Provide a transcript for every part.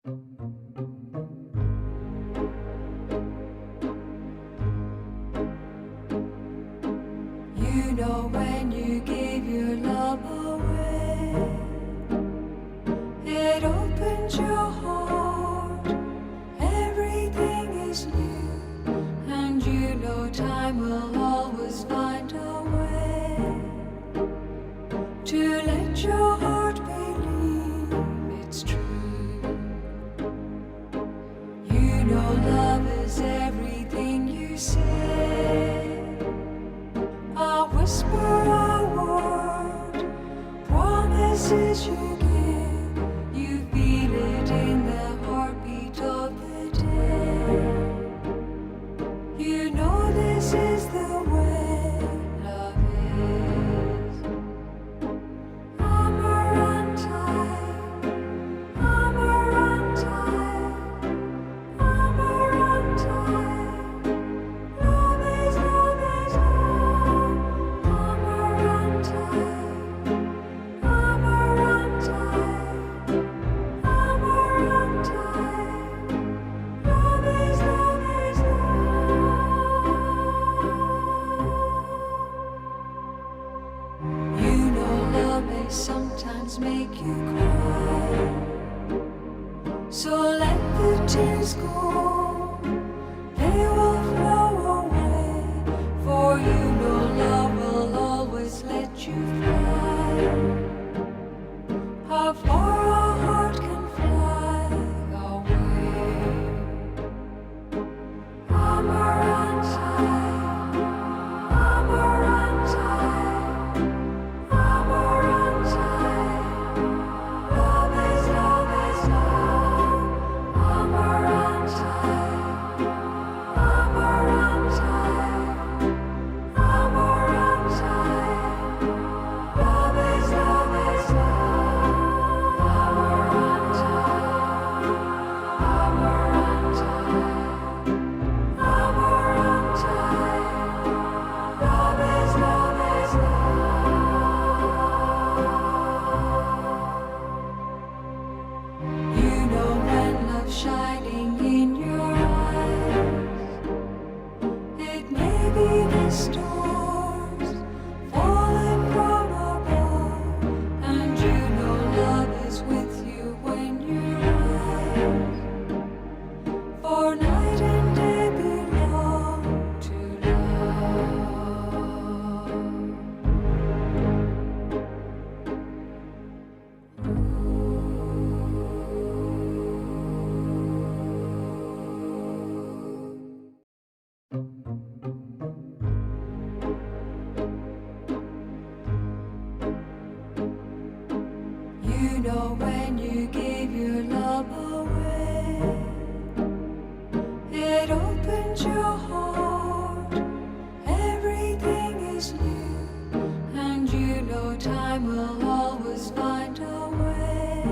You know when you gave your love away, it opens your heart, everything is new, and you know time will always find a way to let your heart believe it's true. You know love is everything you say, a whisper, a word, promises you give. You feel it in the heartbeat of the day. You know this is the way love is. Amarante, Amarante, Amarante. Love is love. Amarante, Amarante, Amarante. Love is love. You know love may sometimes make you cry, so let the tears go, they will flow away, for you know love will always let you fly. How far a heart can fly away. Amarante, Amarante, Amarante. Love is love. Amarante, Amarante, Amarante. Love is love. Amarante, Amarante, Amarante. Love is love. You know when love's shining in your eyes, it may be the stars falling from above, and you know love is with you when you rise, for night and day belong to You know when you gave your love away, it opens your heart, everything is new, and you know time will always find a way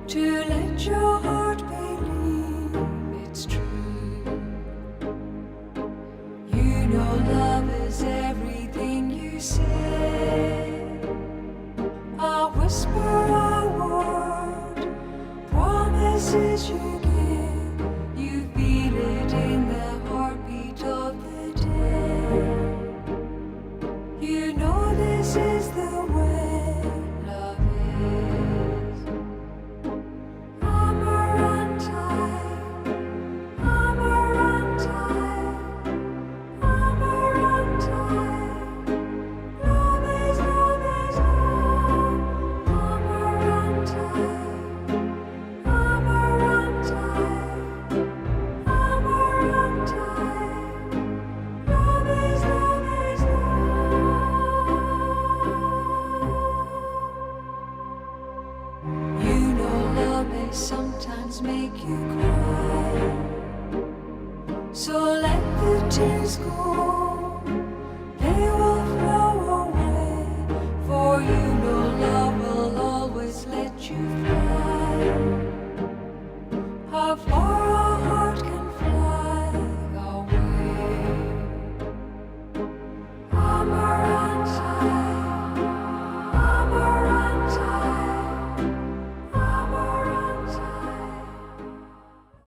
to let your heart believe it's true. You know love is everything you say, a whisper, a word, promises you give. You feel it in the heartbeat of the day. You know this is the way love is. Amarante, Amarante, Amarante. Love is love. Amarante, Amarante, Amarante. Love is love. You know love may sometimes make you cry, so let the tears go,